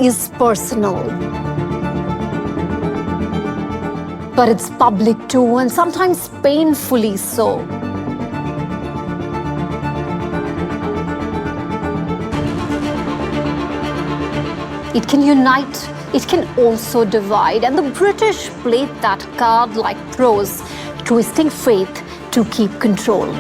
is personal. But it's public too, and sometimes painfully so. It can unite, it can also divide, and the British played that card like pros, twisting faith to keep control.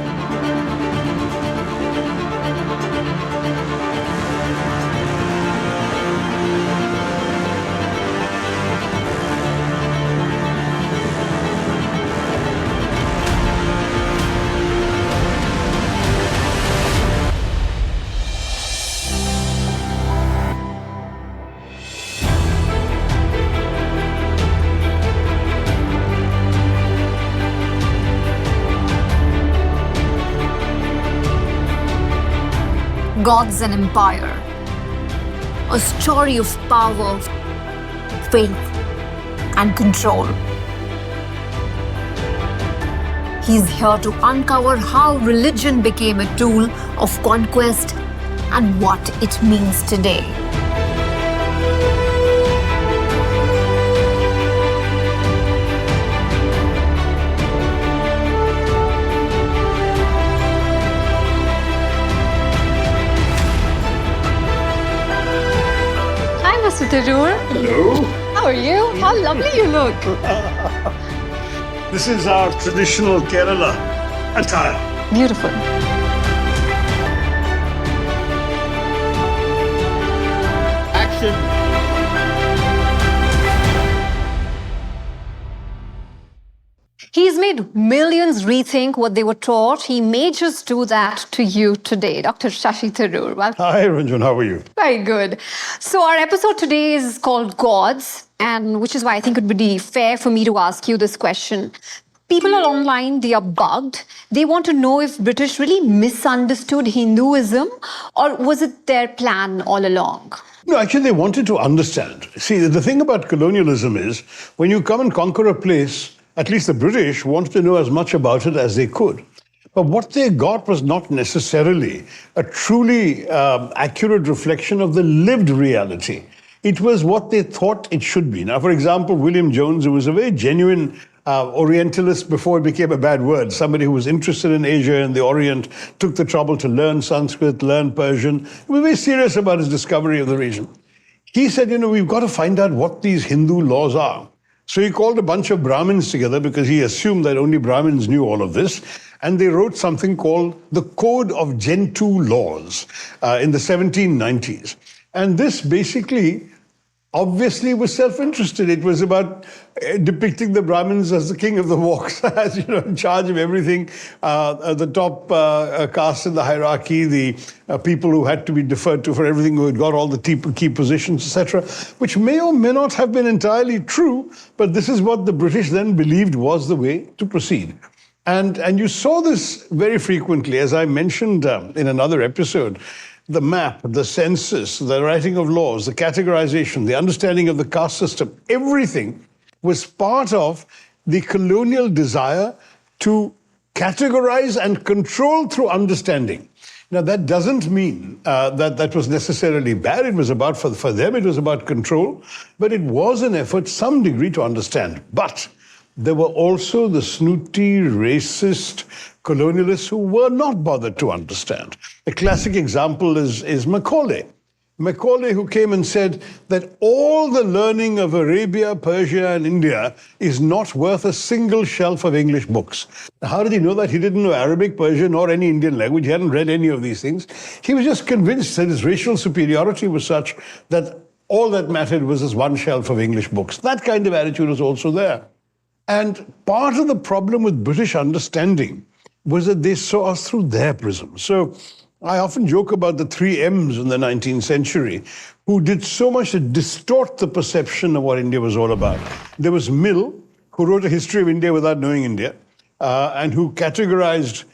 Gods and Empire, a story of power, faith, and control. He's here to uncover how religion became a tool of conquest and what it means today. Mr. Tharoor. Hello. How are you? How lovely you look. This is our traditional Kerala attire. Beautiful. Action. He's made millions rethink what they were taught. He may just do that to you today. Dr. Shashi Tharoor. Welcome. Hi, Runjhun. How are you? Very good. So our episode today is called Gods, and which is why I think it would be fair for me to ask you this question. People are online, they are bugged. They want to know if British really misunderstood Hinduism, or was it their plan all along? No, actually, they wanted to understand. See, the thing about colonialism is when you come and conquer a place, at least the British wanted to know as much about it as they could. But what they got was not necessarily a truly accurate reflection of the lived reality. It was what they thought it should be. Now, for example, William Jones, who was a very genuine Orientalist before it became a bad word, somebody who was interested in Asia and the Orient, took the trouble to learn Sanskrit, learn Persian. He was very serious about his discovery of the region. He said, we've got to find out what these Hindu laws are. So he called a bunch of Brahmins together because he assumed that only Brahmins knew all of this. And they wrote something called the Code of Gentoo Laws in the 1790s. And this basically obviously was self-interested. It was about depicting the Brahmins as the king of the walks, as in charge of everything, the top caste in the hierarchy, the people who had to be deferred to for everything, who had got all the key positions, etc., which may or may not have been entirely true, but this is what the British then believed was the way to proceed. And you saw this very frequently, as I mentioned in another episode. The map, the census, the writing of laws, the categorization, the understanding of the caste system, everything was part of the colonial desire to categorize and control through understanding. Now, that doesn't mean that was necessarily bad. It was about, for them, it was about control, but it was an effort, some degree, to understand. But there were also the snooty, racist colonialists who were not bothered to understand. A classic example is Macaulay. Macaulay, who came and said that all the learning of Arabia, Persia, and India is not worth a single shelf of English books. Now, how did he know that? He didn't know Arabic, Persian, or any Indian language. He hadn't read any of these things. He was just convinced that his racial superiority was such that all that mattered was this one shelf of English books. That kind of attitude was also there. And part of the problem with British understanding was that they saw us through their prism. So I often joke about the three M's in the 19th century who did so much to distort the perception of what India was all about. There was Mill, who wrote a history of India without knowing India, and who categorized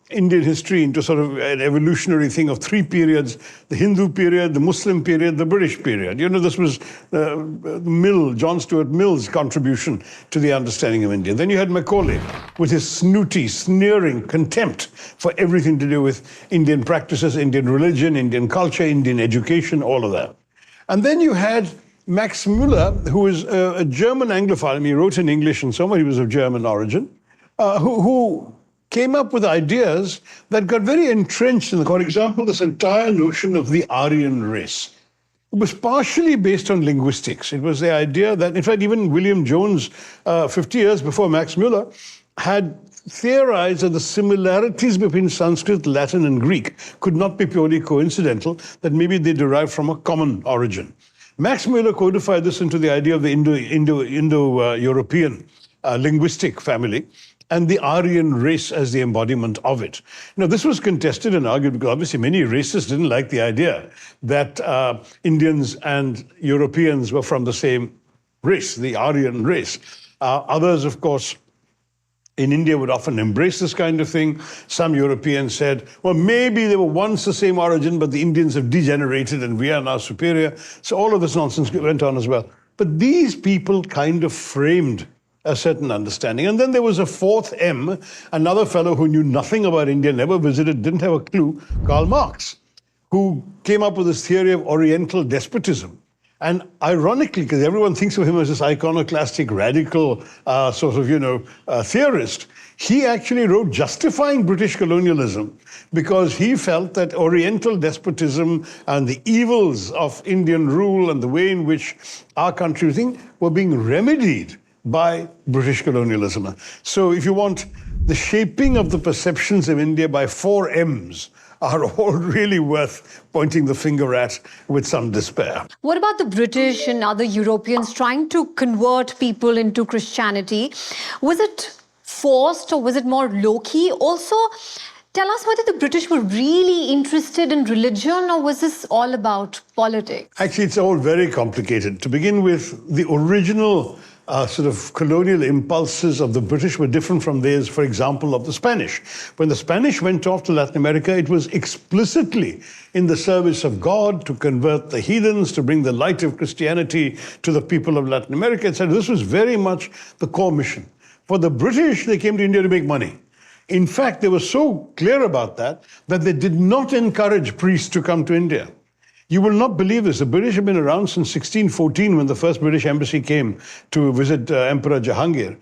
Indian history into sort of an evolutionary thing of three periods: the Hindu period, the Muslim period, the British period. This was John Stuart Mill's contribution to the understanding of India. Then you had Macaulay with his snooty, sneering contempt for everything to do with Indian practices, Indian religion, Indian culture, Indian education, all of that. And then you had Max Müller, who is a German Anglophile. I mean, he wrote in English and so on, he was of German origin, who came up with ideas that got very entrenched in for example, this entire notion of the Aryan race. It was partially based on linguistics. It was the idea that, in fact, even William Jones, 50 years before Max Müller, had theorized that the similarities between Sanskrit, Latin, and Greek could not be purely coincidental, that maybe they derived from a common origin. Max Müller codified this into the idea of the Indo-European linguistic family, and the Aryan race as the embodiment of it. Now, this was contested and argued because obviously many racists didn't like the idea that Indians and Europeans were from the same race, the Aryan race. Others, of course, in India would often embrace this kind of thing. Some Europeans said, well, maybe they were once the same origin, but the Indians have degenerated and we are now superior. So all of this nonsense went on as well. But these people kind of framed a certain understanding. And then there was a fourth M, another fellow who knew nothing about India, never visited, didn't have a clue, Karl Marx, who came up with this theory of Oriental despotism. And ironically, because everyone thinks of him as this iconoclastic, radical theorist, he actually wrote justifying British colonialism because he felt that Oriental despotism and the evils of Indian rule and the way in which our country were being remedied by British colonialism. So if you want, the shaping of the perceptions of India by 4 M's are all really worth pointing the finger at with some despair. What about the British and other Europeans trying to convert people into Christianity? Was it forced or was it more low-key? Also, tell us whether the British were really interested in religion or was this all about politics? Actually, it's all very complicated. To begin with, the original colonial impulses of the British were different from theirs, for example, of the Spanish. When the Spanish went off to Latin America, it was explicitly in the service of God to convert the heathens, to bring the light of Christianity to the people of Latin America, etc. This was very much the core mission. For the British, they came to India to make money. In fact, they were so clear about that they did not encourage priests to come to India. You will not believe this. The British have been around since 1614 when the first British embassy came to visit Emperor Jahangir.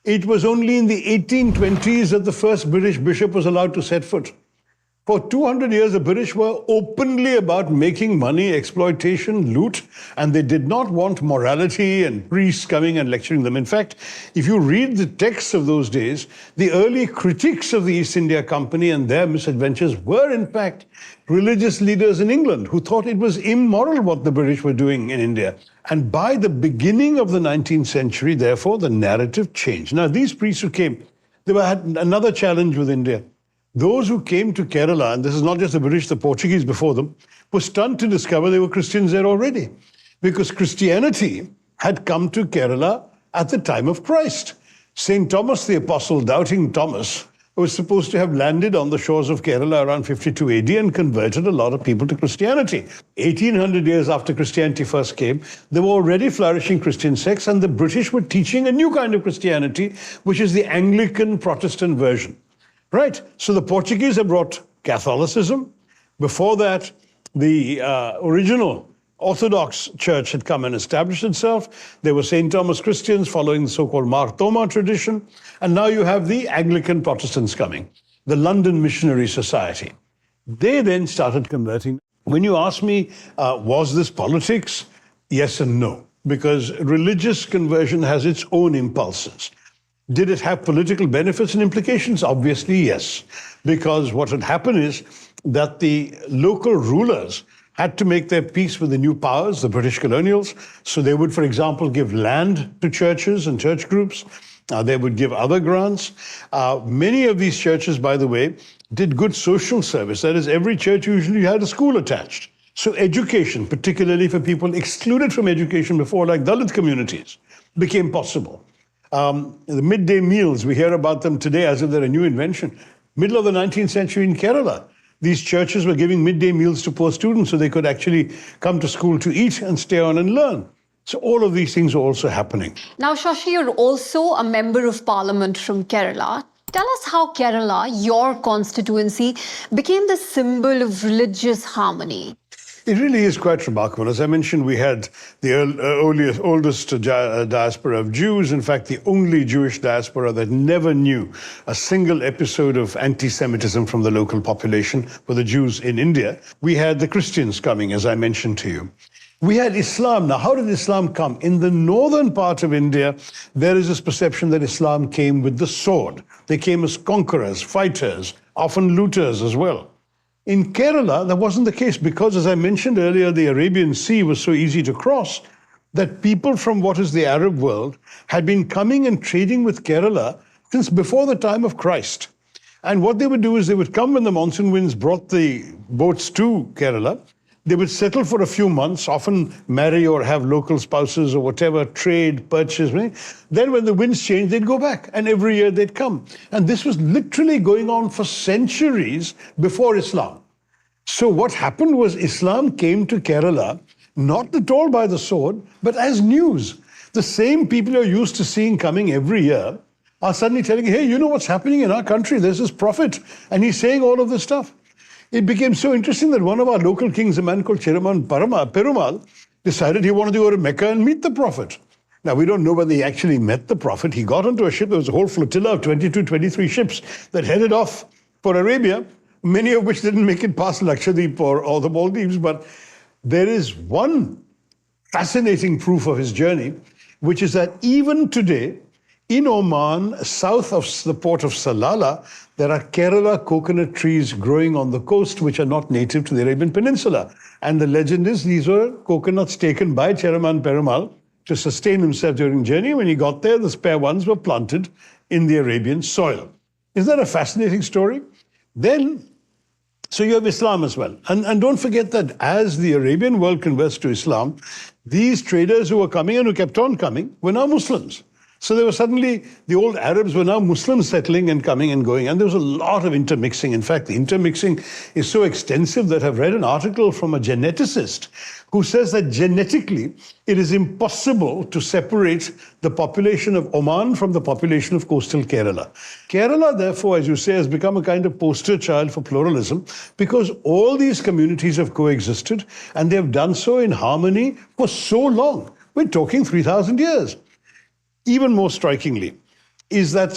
It was only in the 1820s that the first British bishop was allowed to set foot. For 200 years, the British were openly about making money, exploitation, loot, and they did not want morality and priests coming and lecturing them. In fact, if you read the texts of those days, the early critics of the East India Company and their misadventures were, in fact, religious leaders in England who thought it was immoral what the British were doing in India. And by the beginning of the 19th century, therefore, the narrative changed. Now, these priests who came, they had another challenge with India. Those who came to Kerala, and this is not just the British, the Portuguese before them, were stunned to discover there were Christians there already. Because Christianity had come to Kerala at the time of Christ. St. Thomas the Apostle, doubting Thomas, was supposed to have landed on the shores of Kerala around 52 AD and converted a lot of people to Christianity. 1800 years after Christianity first came, there were already flourishing Christian sects, and the British were teaching a new kind of Christianity, which is the Anglican Protestant version. Right, so the Portuguese have brought Catholicism. Before that, the original Orthodox Church had come and established itself. There were St. Thomas Christians following the so-called Mar Thoma tradition. And now you have the Anglican Protestants coming, the London Missionary Society. They then started converting. When you ask me, was this politics? Yes and no, because religious conversion has its own impulses. Did it have political benefits and implications? Obviously, yes. Because what had happened is that the local rulers had to make their peace with the new powers, the British colonials. So they would, for example, give land to churches and church groups. They would give other grants. Many of these churches, by the way, did good social service. That is, every church usually had a school attached. So education, particularly for people excluded from education before, like Dalit communities, became possible. The midday meals, we hear about them today as if they're a new invention. Middle of the 19th century in Kerala, these churches were giving midday meals to poor students so they could actually come to school to eat and stay on and learn. So all of these things are also happening. Now, Shashi, you're also a member of parliament from Kerala. Tell us how Kerala, your constituency, became the symbol of religious harmony. It really is quite remarkable. As I mentioned, we had the oldest diaspora of Jews, in fact, the only Jewish diaspora that never knew a single episode of anti-Semitism from the local population for the Jews in India. We had the Christians coming, as I mentioned to you. We had Islam. Now, how did Islam come? In the northern part of India, there is this perception that Islam came with the sword. They came as conquerors, fighters, often looters as well. In Kerala, that wasn't the case because, as I mentioned earlier, the Arabian Sea was so easy to cross that people from what is the Arab world had been coming and trading with Kerala since before the time of Christ. And what they would do is they would come when the monsoon winds brought the boats to Kerala. They would settle for a few months, often marry or have local spouses or whatever, trade, purchase. Then when the winds changed, they'd go back. And every year they'd come. And this was literally going on for centuries before Islam. So what happened was Islam came to Kerala, not at all by the sword, but as news. The same people you're used to seeing coming every year are suddenly telling you, hey, you know what's happening in our country? There's this prophet. And he's saying all of this stuff. It became so interesting that one of our local kings, a man called Chiraman Perumal, decided he wanted to go to Mecca and meet the Prophet. Now, we don't know whether he actually met the Prophet. He got onto a ship. There was a whole flotilla of 22, 23 ships that headed off for Arabia, many of which didn't make it past Lakshadweep or the Maldives. But there is one fascinating proof of his journey, which is that even today, in Oman, south of the port of Salalah, there are Kerala coconut trees growing on the coast which are not native to the Arabian Peninsula. And the legend is these were coconuts taken by Cheraman Perumal to sustain himself during journey. When he got there, the spare ones were planted in the Arabian soil. Isn't that a fascinating story? Then, so you have Islam as well. And don't forget that as the Arabian world converts to Islam, these traders who were coming and who kept on coming were now Muslims. So there were suddenly, the old Arabs were now Muslims settling and coming and going. And there was a lot of intermixing. In fact, the intermixing is so extensive that I've read an article from a geneticist who says that genetically, it is impossible to separate the population of Oman from the population of coastal Kerala. Kerala, therefore, as you say, has become a kind of poster child for pluralism because all these communities have coexisted and they have done so in harmony for so long. We're talking 3,000 years. Even more strikingly is that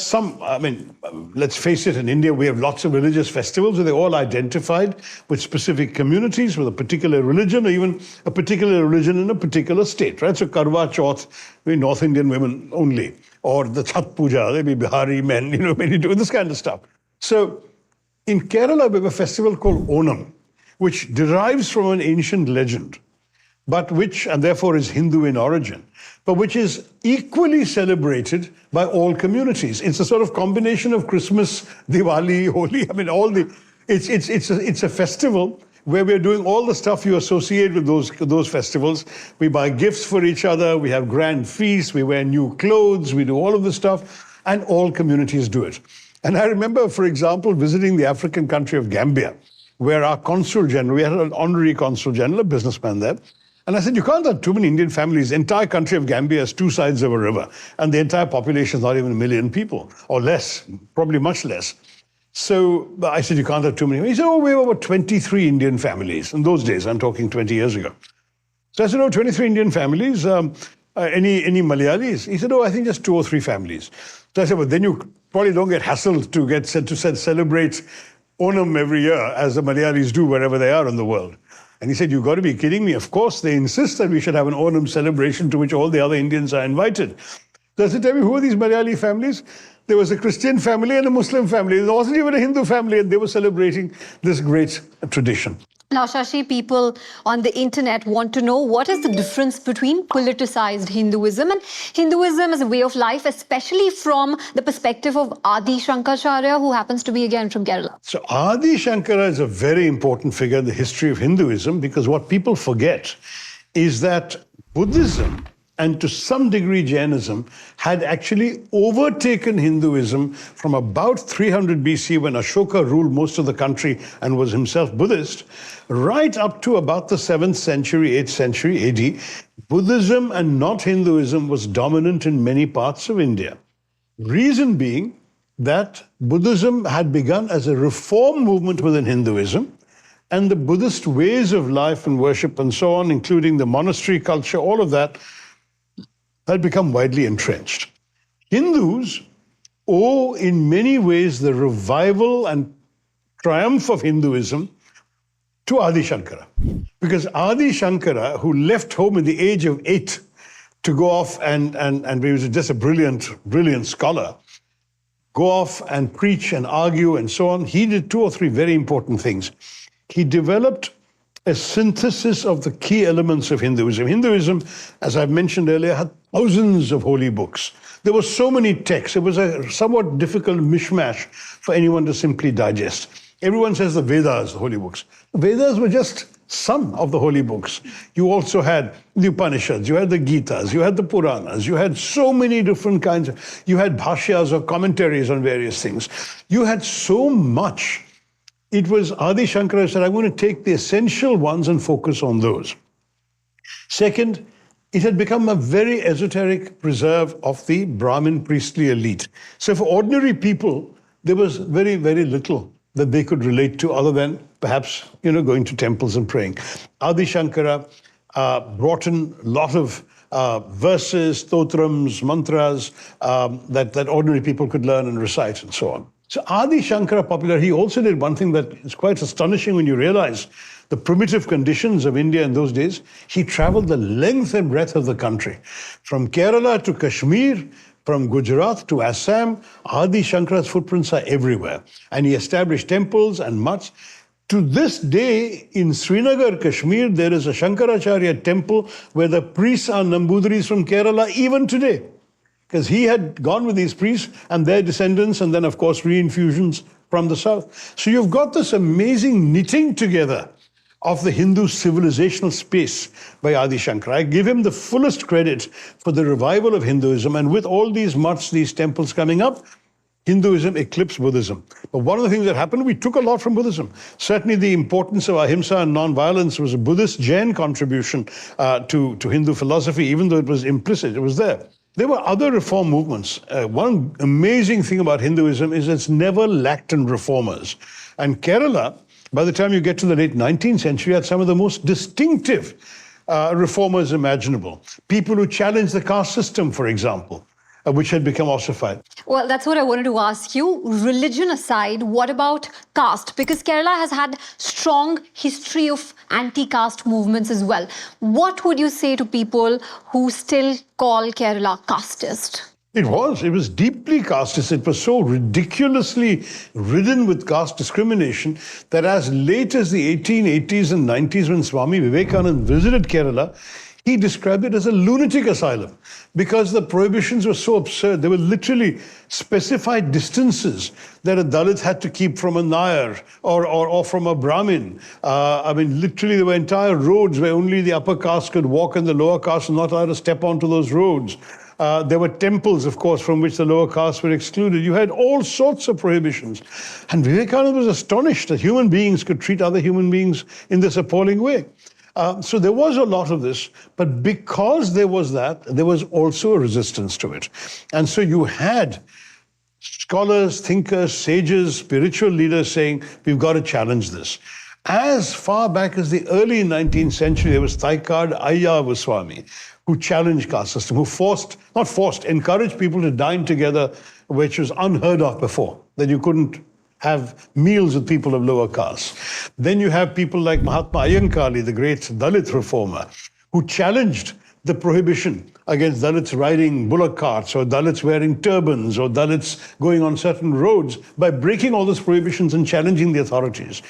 let's face it, in India, we have lots of religious festivals where they're all identified with specific communities, with a particular religion, or even a particular religion in a particular state, right? So Karwa Chauth, we North Indian women only, or the Chhat Puja, they be Bihari men, many do this kind of stuff. So in Kerala, we have a festival called Onam, which derives from an ancient legend, but which, and therefore is Hindu in origin, but which is equally celebrated by all communities. It's a sort of combination of Christmas, Diwali, Holi, it's a festival where we're doing all the stuff you associate with those festivals. We buy gifts for each other, we have grand feasts, we wear new clothes, we do all of this stuff, and all communities do it. And I remember, for example, visiting the African country of Gambia, where our consul general, we had an honorary consul general, a businessman there, and I said, you can't have too many Indian families. The entire country of Gambia has two sides of a river, and the entire population is not even 1 million people, or less, probably much less. So I said, you can't have too many. He said, we have about 23 Indian families. In those days, I'm talking 20 years ago. So I said, 23 Indian families. Any Malayalis? He said, I think just 2 or 3 families. So I said, well, then you probably don't get hassled to get sent to celebrate Onam every year, as the Malayalis do wherever they are in the world. And he said, you've got to be kidding me. Of course, they insist that we should have an Onam celebration to which all the other Indians are invited. So I said, tell me, who are these Malayali families? There was a Christian family and a Muslim family. There wasn't even a Hindu family, and they were celebrating this great tradition. Now, Shashi, people on the internet want to know what is the difference between politicized Hinduism and Hinduism as a way of life, especially from the perspective of Adi Shankaracharya, who happens to be again from Kerala. So Adi Shankara is a very important figure in the history of Hinduism, because what people forget is that Buddhism and to some degree Jainism had actually overtaken Hinduism from about 300 BC, when Ashoka ruled most of the country and was himself Buddhist, right up to about the 7th century, 8th century AD. Buddhism and not Hinduism was dominant in many parts of India. Reason being that Buddhism had begun as a reform movement within Hinduism, and the Buddhist ways of life and worship and so on, including the monastery culture, all of that, had become widely entrenched. Hindus owe, in many ways, the revival and triumph of Hinduism to Adi Shankara. Because Adi Shankara, who left home at the age of 8 to go off and he was just a brilliant scholar, go off and preach and argue and so on, he did 2 or 3 very important things. He developed a synthesis of the key elements of Hinduism. Hinduism, as I've mentioned earlier, had thousands of holy books. There were so many texts. It was a somewhat difficult mishmash for anyone to simply digest. Everyone says the Vedas, the holy books. The Vedas were just some of the holy books. You also had the Upanishads, you had the Gitas, you had the Puranas, you had so many different kinds of, you had bhashyas or commentaries on various things. You had so much. It was Adi Shankara who said, I'm going to take the essential ones and focus on those. Second, it had become a very esoteric preserve of the Brahmin priestly elite. So for ordinary people, there was very, very little that they could relate to other than perhaps, going to temples and praying. Adi Shankara brought in a lot of verses, stotrams, mantras that ordinary people could learn and recite and so on. So Adi Shankara popular, he also did one thing that is quite astonishing when you realize the primitive conditions of India in those days. He traveled the length and breadth of the country. From Kerala to Kashmir, from Gujarat to Assam, Adi Shankara's footprints are everywhere. And he established temples and mutts. To this day, in Srinagar, Kashmir, there is a Shankaracharya temple where the priests are Nambudris from Kerala even today. Because he had gone with these priests and their descendants, and then, of course, reinfusions from the south. So you've got this amazing knitting together of the Hindu civilizational space by Adi Shankara. I give him the fullest credit for the revival of Hinduism, and with all these mutts, these temples coming up, Hinduism eclipsed Buddhism. But one of the things that happened, we took a lot from Buddhism. Certainly the importance of ahimsa and non-violence was a Buddhist Jain contribution to Hindu philosophy, even though it was implicit, it was there. There were other reform movements. One amazing thing about Hinduism is it's never lacked in reformers. And Kerala, by the time you get to the late 19th century, had some of the most distinctive reformers imaginable. People who challenged the caste system, for example, which had become ossified. Well, that's what I wanted to ask you. Religion aside, what about caste? Because Kerala has had strong history of anti-caste movements as well. What would you say to people who still call Kerala casteist? It was deeply casteist. It was so ridiculously ridden with caste discrimination that as late as the 1880s and 90s, when Swami Vivekananda visited Kerala, he described it as a lunatic asylum because the prohibitions were so absurd. There were literally specified distances that a Dalit had to keep from a Nair or from a Brahmin. Literally there were entire roads where only the upper caste could walk and the lower caste were not allowed to step onto those roads. There were temples, of course, from which the lower castes were excluded. You had all sorts of prohibitions. And Vivekananda was astonished that human beings could treat other human beings in this appalling way. So there was a lot of this, but because there was that, there was also a resistance to it. And so you had scholars, thinkers, sages, spiritual leaders saying, we've got to challenge this. As far back as the early 19th century, there was Thaikad Ayyavaswamy, who challenged caste system, who encouraged people to dine together, which was unheard of before, that you couldn't have meals with people of lower castes. Then you have people like Mahatma Ayyankali, the great Dalit reformer, who challenged the prohibition against Dalits riding bullock carts or Dalits wearing turbans or Dalits going on certain roads by breaking all those prohibitions and challenging the authorities.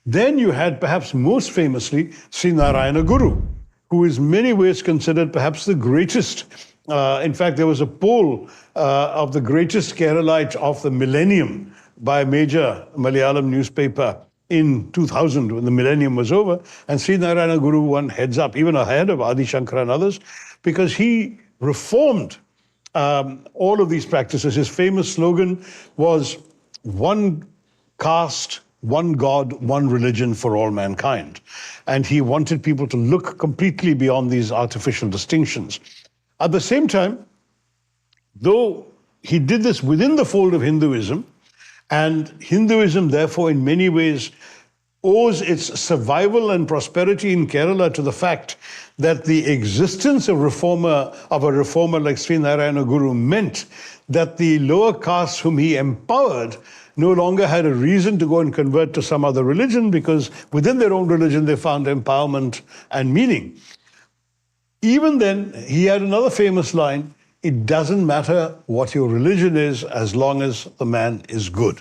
Then you had perhaps most famously Sri Narayana Guru, who is in many ways considered perhaps the greatest. In fact, there was a poll of the greatest Keralite of the millennium by a major Malayalam newspaper in 2000 when the millennium was over, and Sri Narayana Guru won heads up, even ahead of Adi Shankara and others, because he reformed all of these practices. His famous slogan was one caste, one God, one religion for all mankind. And he wanted people to look completely beyond these artificial distinctions. At the same time, though he did this within the fold of Hinduism, and Hinduism, therefore, in many ways owes its survival and prosperity in Kerala to the fact that the existence of a reformer like Sri Narayana Guru meant that the lower castes whom he empowered no longer had a reason to go and convert to some other religion, because within their own religion they found empowerment and meaning. Even then, he had another famous line: it doesn't matter what your religion is as long as the man is good.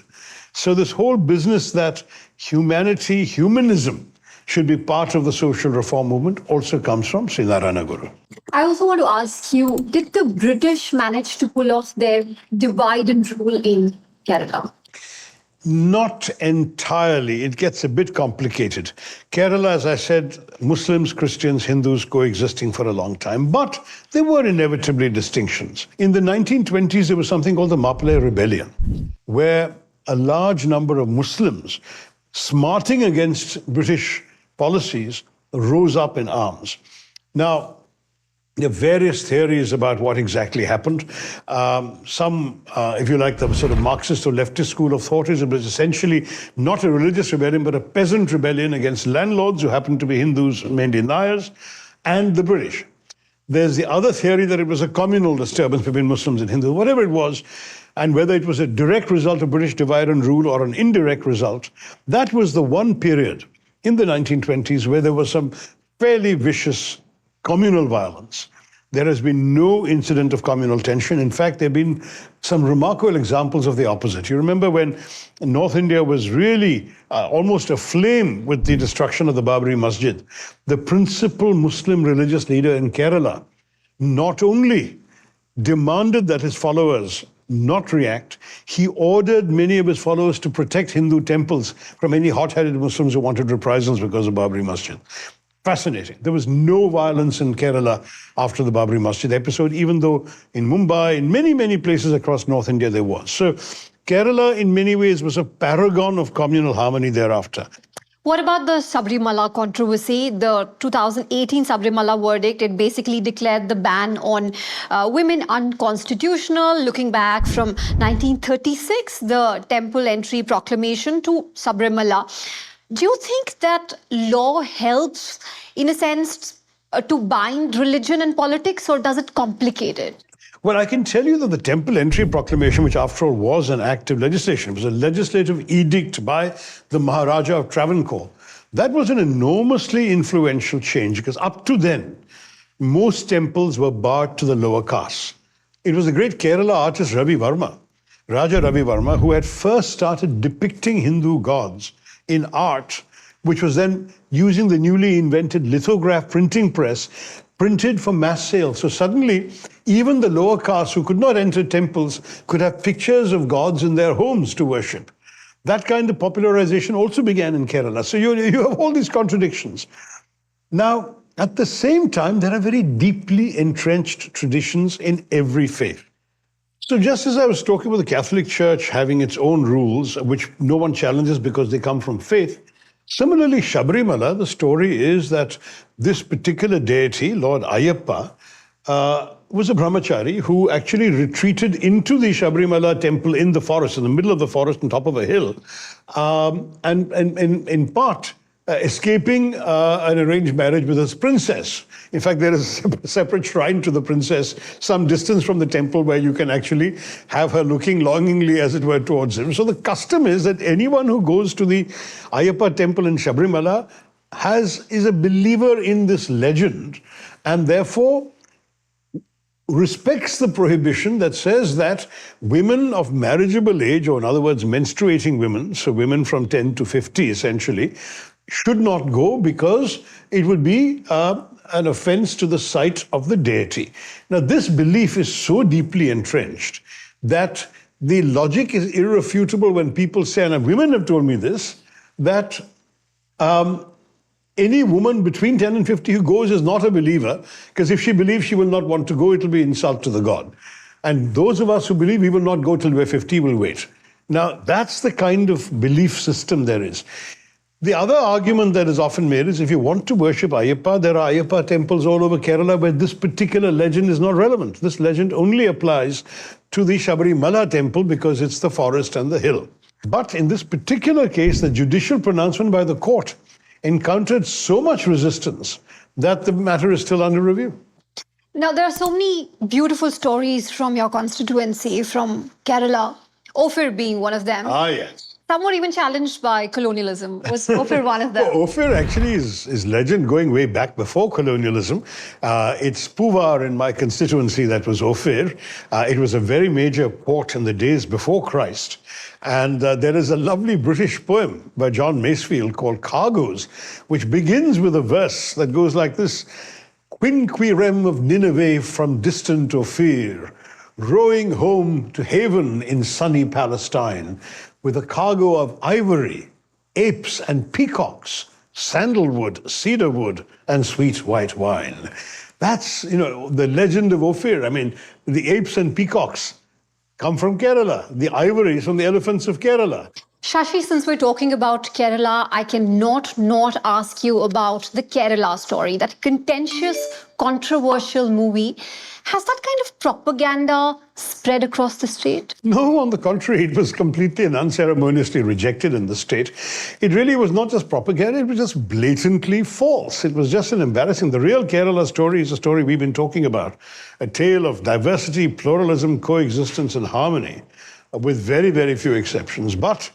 So this whole business that humanism should be part of the social reform movement also comes from Sri Narayana Guru. I also want to ask you, did the British manage to pull off their divide and rule in Kerala? Not entirely. It gets a bit complicated. Kerala, as I said, Muslims, Christians, Hindus coexisting for a long time, but there were inevitably distinctions. In the 1920s, there was something called the Macaulay Rebellion, where a large number of Muslims, smarting against British policies, rose up in arms. Now, there are various theories about what exactly happened. Some, if you like, the sort of Marxist or leftist school of thought is it was essentially not a religious rebellion, but a peasant rebellion against landlords who happened to be Hindus, mainly Nayars, and the British. There's the other theory that it was a communal disturbance between Muslims and Hindus, whatever it was, and whether it was a direct result of British divide and rule or an indirect result. That was the one period in the 1920s where there was some fairly vicious communal violence. There has been no incident of communal tension. In fact, there have been some remarkable examples of the opposite. You remember when North India was really almost aflame with the destruction of the Babri Masjid, the principal Muslim religious leader in Kerala not only demanded that his followers not react, he ordered many of his followers to protect Hindu temples from any hot-headed Muslims who wanted reprisals because of Babri Masjid. Fascinating. There was no violence in Kerala after the Babri Masjid episode, even though in Mumbai, in many, many places across North India, there was. So Kerala, in many ways, was a paragon of communal harmony thereafter. What about the Sabrimala controversy? The 2018 Sabrimala verdict, it basically declared the ban on women unconstitutional, looking back from 1936, the temple entry proclamation to Sabrimala. Do you think that law helps, in a sense, to bind religion and politics, or does it complicate it? Well, I can tell you that the Temple Entry Proclamation, which after all was an act of legislation, was a legislative edict by the Maharaja of Travancore. That was an enormously influential change because up to then, most temples were barred to the lower castes. It was the great Kerala artist Ravi Varma, Raja Ravi Varma, who had first started depicting Hindu gods in art, which was then using the newly invented lithograph printing press, printed for mass sale. So suddenly, even the lower castes who could not enter temples could have pictures of gods in their homes to worship. That kind of popularization also began in Kerala. So you have all these contradictions. Now, at the same time, there are very deeply entrenched traditions in every faith. So just as I was talking about the Catholic Church having its own rules, which no one challenges because they come from faith, similarly, Sabrimala, the story is that this particular deity, Lord Ayyappa, was a brahmachari who actually retreated into the Sabrimala temple in the forest, in the middle of the forest on top of a hill, and in part escaping an arranged marriage with his princess. In fact, there is a separate shrine to the princess some distance from the temple where you can actually have her looking longingly, as it were, towards him. So the custom is that anyone who goes to the Ayyappa temple in Sabrimala is a believer in this legend and therefore respects the prohibition that says that women of marriageable age, or in other words, menstruating women, so women from 10 to 50 essentially, should not go because it would be an offense to the sight of the deity. Now, this belief is so deeply entrenched that the logic is irrefutable when people say, and women have told me this, that any woman between 10 and 50 who goes is not a believer, because if she believes she will not want to go, it will be insult to the god. And those of us who believe we will not go till we're 50 will wait. Now, that's the kind of belief system there is. The other argument that is often made is if you want to worship Ayyappa, there are Ayyappa temples all over Kerala where this particular legend is not relevant. This legend only applies to the Sabrimala temple because it's the forest and the hill. But in this particular case, the judicial pronouncement by the court encountered so much resistance that the matter is still under review. Now, there are so many beautiful stories from your constituency, from Kerala, Ophir being one of them. Ah, yes. Some were even challenged by colonialism. Was Ophir one of them? Well, Ophir actually is legend going way back before colonialism. It's Puvar in my constituency that was Ophir. It was a very major port in the days before Christ. And there is a lovely British poem by John Masefield called Cargoes, which begins with a verse that goes like this: Quinquirem of Nineveh from distant Ophir, rowing home to haven in sunny Palestine, with a cargo of ivory, apes and peacocks, sandalwood, cedarwood, and sweet white wine. That's, the legend of Ophir. I mean, the apes and peacocks come from Kerala. The ivory is from the elephants of Kerala. Shashi, since we're talking about Kerala, I cannot not ask you about the Kerala story, that contentious, controversial movie. Has that kind of propaganda spread across the state? No, on the contrary, it was completely and unceremoniously rejected in the state. It really was not just propaganda, it was just blatantly false. It was just an embarrassing. The real Kerala story is a story we've been talking about, a tale of diversity, pluralism, coexistence, and harmony, with very, very few exceptions. But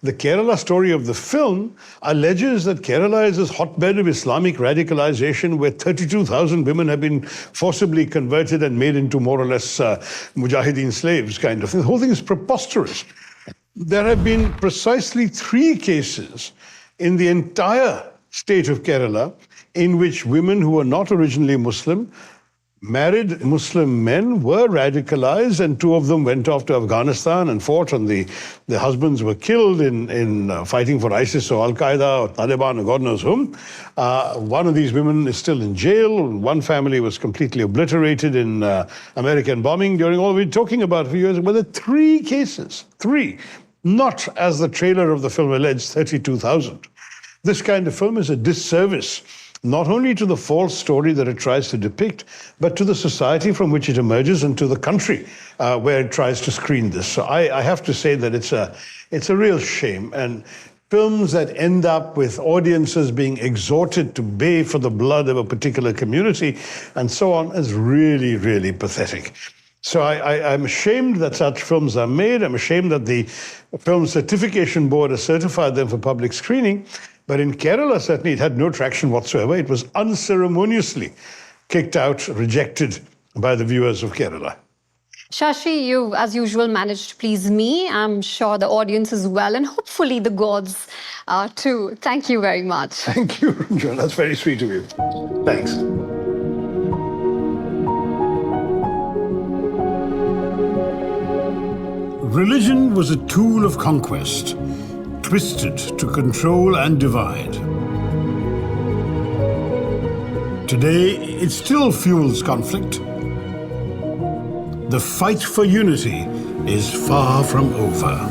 the Kerala story of the film alleges that Kerala is this hotbed of Islamic radicalization where 32,000 women have been forcibly converted and made into more or less mujahideen slaves kind of thing. The whole thing is preposterous. There have been precisely 3 cases in the entire state of Kerala in which women who were not originally Muslim, married Muslim men, were radicalized, and 2 of them went off to Afghanistan and fought, and the husbands were killed in fighting for ISIS or Al-Qaeda or Taliban or God knows whom. One of these women is still in jail. One family was completely obliterated in American bombing during all we're talking about a few years ago. But there are 3 cases, 3, not as the trailer of the film alleged, 32,000. This kind of film is a disservice not only to the false story that it tries to depict, but to the society from which it emerges and to the country where it tries to screen this. So I have to say that it's a real shame. And films that end up with audiences being exhorted to bay for the blood of a particular community and so on is really, really pathetic. So I'm ashamed that such films are made. I'm ashamed that the Film Certification Board has certified them for public screening. But in Kerala, certainly, it had no traction whatsoever. It was unceremoniously kicked out, rejected by the viewers of Kerala. Shashi, you, as usual, managed to please me. I'm sure the audience as well, and hopefully the gods too. Thank you very much. Thank you, Runjhun. That's very sweet of you. Thanks. Religion was a tool of conquest, twisted to control and divide. Today, it still fuels conflict. The fight for unity is far from over.